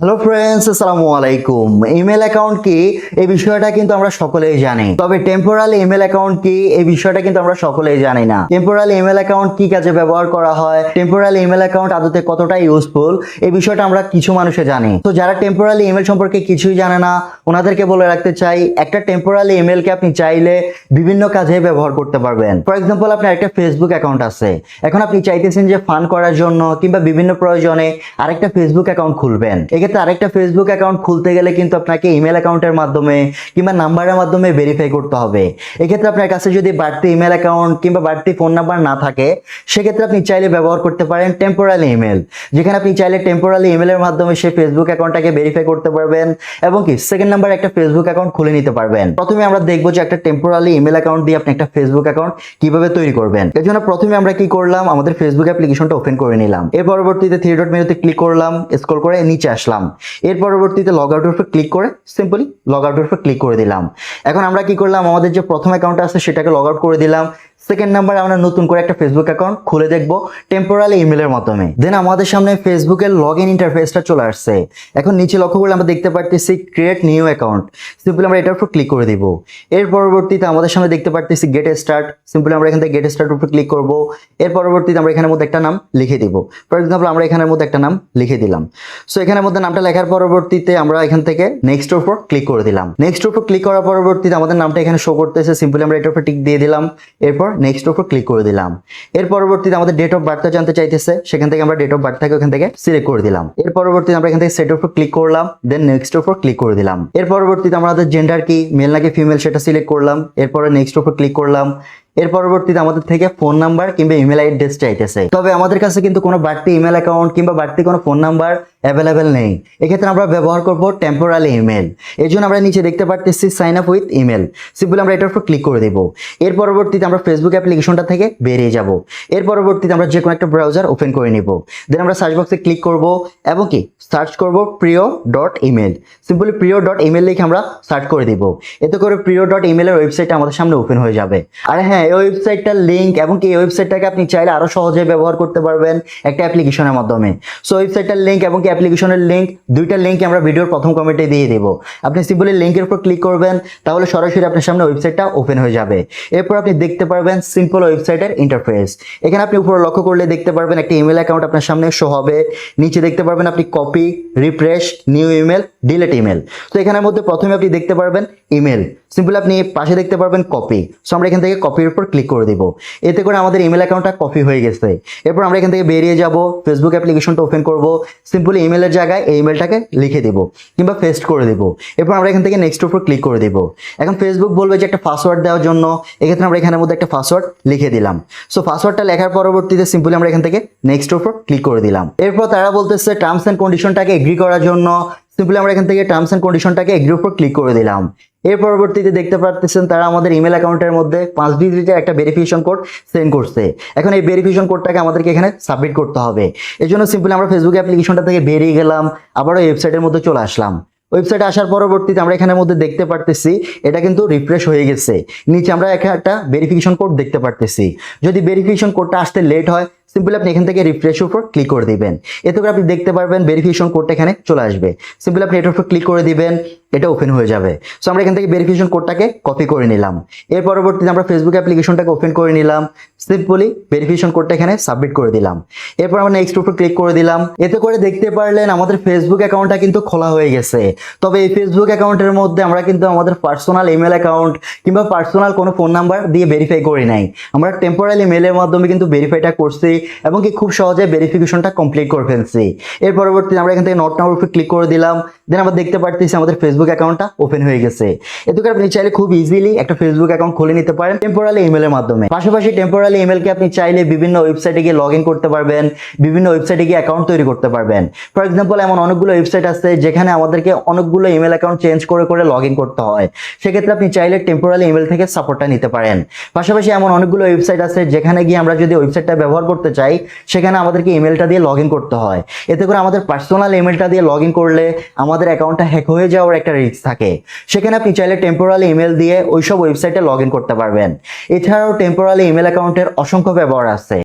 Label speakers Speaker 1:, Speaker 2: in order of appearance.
Speaker 1: Hello friends, আসসালামু আলাইকুম। Email account কি এই বিষয়টা কিন্তু আমরা সকলেই জানি, তবে টেম্পোরারি ইমেল অ্যাকাউন্ট কি এই বিষয়টা কিন্তু আমরা সকলেই জানি না। টেম্পোরারি ইমেল অ্যাকাউন্ট কি কাজে ব্যবহার করা হয়, টেম্পোরারি ইমেল অ্যাকাউন্ট আদতে কতটা ইউজফুল, এই বিষয়টা আমরা কিছু মানুষে জানি। তো যারা টেম্পোরারি ইমেল সম্পর্কে কিছুই জানে না, ওনাদেরকে বলে রাখতে চাই, একটা টেম্পোরারি ইমেলকে আপনি চাইলে বিভিন্ন কাজে ব্যবহার করতে পারবেন। ফর এক্সাম্পল, আপনার একটা ফেসবুক অ্যাকাউন্ট আছে, এখন আপনি চাইতেছেন যে ফান করার জন্য কিংবা বিভিন্ন প্রয়োজনে আরেকটা ফেসবুক অ্যাকাউন্ট খুলবেন। আরেকটা ফেসবুক অ্যাকাউন্ট খুলতে গেলে কিন্তু আপনাকে ইমেল অ্যাকাউন্টের মাধ্যমে কিংবা নাম্বারের মাধ্যমে ভেরিফাই করতে হবে। এক্ষেত্রে আপনার কাছে যদি বাড়তি ইমেল অ্যাকাউন্ট কিংবা বাড়তি ফোন নাম্বার না থাকে, সেক্ষেত্রে আপনি চাইলে ব্যবহার করতে পারেন টেম্পোরারি ইমেল, যেখানে আপনি চাইলে টেম্পোরারি ইমেলের মাধ্যমে সেই ফেসবুক অ্যাকাউন্টটাকে ভেরিফাই করতে পারবেন এবং কি সেকেন্ড নাম্বার একটা ফেসবুক অ্যাকাউন্ট খুলে নিতে পারবেন। প্রথমে আমরা দেখবো যে একটা টেম্পোরারি ইমেল অ্যাকাউন্ট দিয়ে আপনি একটা ফেসবুক অ্যাকাউন্ট কিভাবে তৈরি করবেন। এর জন্য প্রথমে আমরা কি করলাম, আমাদের ফেসবুক অ্যাপ্লিকেশনটা ওপেন করে নিলাম। এর পরবর্তীতে থ্রি ডট মেনুতে ক্লিক করলাম, স্ক্রল করে নিচে আসলাম। এর পরবর্তীতে লগ আউটের উপর ক্লিক করে সিম্পলি লগ আউটের উপর ক্লিক করে দিলাম। এখন আমরা কি করলাম, আমাদের যে প্রথম অ্যাকাউন্টটা আছে সেটাকে লগ আউট করে দিলাম। সেকেন্ড নাম্বার আমরা নতুন করে একটা ফেসবুক অ্যাকাউন্ট খুলে দেখবো টেম্পোরারি ইমেলের মাধ্যমে। দেন আমাদের সামনে ফেসবুকের লগ ইন ইন্টারফেসটা চলে আসছে। এখন নিচে লক্ষ্য করলে আমরা দেখতে পারতেছি ক্রিয়েট নিউ অ্যাকাউন্ট, সিম্পলি আমরা এটার উপর ক্লিক করে দিব। এর পরবর্তীতে আমাদের সামনে দেখতে পারতেছি গেট স্টার্ট, সিম্পলি আমরা এখান থেকে গেট স্টার্ট উপর ক্লিক করব। এর পরবর্তীতে আমরা এখানের মধ্যে একটা নাম লিখে দিব। ফর এক্সাম্পল, আমরা এখানের মধ্যে একটা নাম লিখে দিলাম। সো এখানের মধ্যে নামটা লেখার পরবর্তীতে আমরা এখান থেকে নেক্সট উপর ক্লিক করে দিলাম। নেক্সট উপর ক্লিক করার পরবর্তীতে আমাদের নামটা এখানে শো করতেছে, সিম্পলি আমরা এটার উপর টিক দিয়ে দিলাম। এরপর নেক্সট উপর ক্লিক করে দিলাম। এর পরবর্তীতে আমাদের ডেট অফ বার্থটা জানতে চাইতেছে, সেখান থেকে আমরা ডেট অফ বার্থটাকে ওখান থেকে সিলেক্ট করে দিলাম। এর পরবর্তীতে আমরা এখান থেকে সেট উপর ক্লিক করলাম, দেন নেক্সট উপর ক্লিক করে দিলাম। এর পরবর্তীতে আমাদের জেন্ডার কি, মেল নাকি ফিমেল সেটা সিলেক্ট করলাম। এরপরে নেক্সট উপর ক্লিক করলাম। এর পরবর্তীতে আমাদের থেকে ফোন নাম্বার কিংবা ইমেল অ্যাড্রেস চাইতেছে, তবে আমাদের কাছে কিন্তু কোনো বাড়তি ইমেল অ্যাকাউন্ট কিংবা বাড়তি কোনো ফোন নাম্বার অ্যাভেলেবেল নেই। এক্ষেত্রে আমরা ব্যবহার করব টেম্পোরারি ইমেল। এর জন্য আমরা নিচে দেখতে পারতেছি sign up with email, simply আমরা এটার উপর ক্লিক করে দেব। এর পরবর্তীতে আমরা ফেসবুক অ্যাপ্লিকেশনটা থেকে বেরিয়ে যাব। এর পরবর্তীতে আমরা যে কোনো একটা ব্রাউজার ওপেন করে নিব। দেন আমরা সার্চ বক্সে ক্লিক করব এবং কি সার্চ করব প্রিয় ডট ইমেল, সিম্পলি প্রিয় ডট ইমেল লিখে আমরা সার্চ করে দিব। এতে করে প্রিয় ডট ইমেলের ওয়েবসাইটটা আমাদের সামনে ওপেন হয়ে যাবে। আর হ্যাঁ, এই ওয়েবসাইটটার লিঙ্ক এবং কি এই ওয়েবসাইটটাকে আপনি চাইলে আরো সহজে ব্যবহার করতে পারবেন একটা অ্যাপ্লিকেশনের মাধ্যমে। সো ওয়েবসাইটটার লিঙ্ক এবং কি অ্যাপ্লিকেশনের লিঙ্ক, দুইটা লিঙ্ক আমরা ভিডিওর প্রথম কমেন্টে দিয়ে দেব। আপনি সিম্পলি লিঙ্কের উপর ক্লিক করবেন, তাহলে সরাসরি আপনার সামনে ওয়েবসাইটটা ওপেন হয়ে যাবে। এরপর আপনি দেখতে পারবেন সিম্পল ওয়েবসাইটের ইন্টারফেস। এখানে আপনি উপরে লক্ষ্য করলে দেখতে পারবেন একটা ইমেল অ্যাকাউন্ট আপনার সামনে শো হবে। নিচে দেখতে পারবেন আপনি copy, refresh, new email, delete email. তো এখানের মধ্যে প্রথমে আপনি দেখতে পারবেন ইমেল, সিম্পলি আপনি পাশে দেখতে পারবেন কপি। সো আমরা এখান থেকে কপির উপর ক্লিক করে দিব। এতে করে আমাদের ইমেল অ্যাকাউন্টটা কপি হয়ে গেছে। এরপর আমরা এখান থেকে বেরিয়ে যাব, ফেসবুক অ্যাপ্লিকেশনটা ওপেন করব। সিম্পলি ইমেলের জায়গায় এই ইমেলটাকে লিখে দিব কিংবা পেস্ট করে দিব। এরপর আমরা এখান থেকে নেক্সট উপর ক্লিক করে দিব। এখন ফেসবুক বলবে যে একটা পাসওয়ার্ড দেওয়ার জন্য, এক্ষেত্রে আমরা এখানের মধ্যে একটা পাসওয়ার্ড লিখে দিলাম। সো পাসওয়ার্ডটা লেখার পরবর্তীতে সিম্পলি আমরা এখান থেকে নেক্সট উপর ক্লিক করে দিলাম। এরপর তারা বলতেছে টার্মস এন্ড কন্ডিশনটাকে এগ্রি করার জন্য, সিম্পলি আমরা এখান থেকে টার্মস এন্ড কন্ডিশনটাকে এগ্রির উপর ক্লিক করে দিলাম। এর পরবর্তীতে দেখতে পাচ্ছেন তারা আমাদের ইমেল অ্যাকাউন্টের মধ্যে 5 ডিজিটের একটা ভেরিফিকেশন কোড সেন্ড করছে। এখন এই ভেরিফিকেশন কোডটাকে আমাদেরকে এখানে সাবমিট করতে হবে। এর জন্য সিম্পলি আমরা ফেসবুক অ্যাপ্লিকেশনটা থেকে বেরিয়ে গেলাম, আবারও ওয়েবসাইটের মধ্যে চলে আসলাম। ওয়েবসাইটে আসার পরবর্তীতে আমরা এখানের মধ্যে দেখতে পারতেছি এটা কিন্তু রিফ্রেশ হয়ে গেছে। নিচে আমরা একটা ভেরিফিকেশন কোড দেখতে পারতেছি। যদি ভেরিফিকেশন কোডটা আসতে লেট হয়, সিম্পলি আপনি এখান থেকে রিফ্রেশের উপর ক্লিক করে দিবেন। এতে করে আপনি দেখতে পারবেন ভেরিফিকেশন কোডটা এখানে চলে আসবে। সিম্পলি আপনি এটার উপর ক্লিক করে দিবেন, এটা ওপেন হয়ে যাবে। সো আমরা এখান থেকে ভেরিফিকেশন কোডটাকে কপি করে নিলাম। এর পরবর্তীতে আমরা ফেসবুক অ্যাপ্লিকেশনটাকে ওপেন করে নিলাম, সিম্পলি ভেরিফিকেশন কোডটা এখানে সাবমিট করে দিলাম। এরপর আমরা নেক্সট উপর ক্লিক করে দিলাম। এতে করে দেখতে পারলেন আমাদের ফেসবুক অ্যাকাউন্টটা কিন্তু খোলা হয়ে গেছে। তবে এই ফেসবুক অ্যাকাউন্টের মধ্যে আমরা কিন্তু আমাদের পার্সোনাল ইমেল অ্যাকাউন্ট কিংবা পার্সোনাল কোনো ফোন নাম্বার দিয়ে ভেরিফাই করি নাই। আমরা টেম্পোরারি মেলের মাধ্যমে কিন্তু ভেরিফাইটা করছি এবং কি খুব সহজে ভেরিফিকেশনটা কমপ্লিট করে ফেলছি। এর পরবর্তীতে আমরা এখান থেকে নট নাম্বার উপর ক্লিক করে দিলাম। দেন আমরা দেখতে পারতেছি আমাদের ফেসবুক অ্যাকাউন্টটা ওপেন হয়ে গেছে। এতে করে আপনি চাইলে খুব ইজিলি একটা ফেসবুক অ্যাকাউন্ট খুলে নিতে পারেন টেম্পোরারি ইমেলের মাধ্যমে। পাশাপাশি টেম্পোরারি ইমেলকে আপনি চাইলে বিভিন্ন ওয়েবসাইটে গিয়ে লগ ইন করতে পারবেন, বিভিন্ন ওয়েবসাইটে গিয়ে অ্যাকাউন্ট তৈরি করতে পারবেন। ফর এক্সাম্পল, এমন অনেকগুলো ওয়েবসাইট আছে যেখানে আমাদেরকে অনেকগুলো ইমেল অ্যাকাউন্ট চেঞ্জ করে করে লগ ইন করতে হয়। সেক্ষেত্রে আপনি চাইলে টেম্পোরারি ইমেল থেকে সাপোর্টটা নিতে পারেন। পাশাপাশি এমন অনেকগুলো ওয়েবসাইট আছে যেখানে গিয়ে আমরা যদি ওয়েবসাইটটা ব্যবহার করতে চাই, সেখানে আমাদেরকে ইমেলটা দিয়ে লগ ইন করতে হয়। এতে করে আমাদের পার্সোনাল ইমেলটা দিয়ে লগ ইন করলে আমাদের অ্যাকাউন্টটা হ্যাক হয়ে যাওয়ার একটা রিস্ক থাকে। সেখানে আপনি চাইলে টেম্পোরারি ইমেল দিয়ে ওইসব ওয়েবসাইটে লগ ইন করতে পারবেন। এছাড়াও টেম্পোরারি ইমেল অ্যাকাউন্টের অসংখ্য ব্যবহার আছে।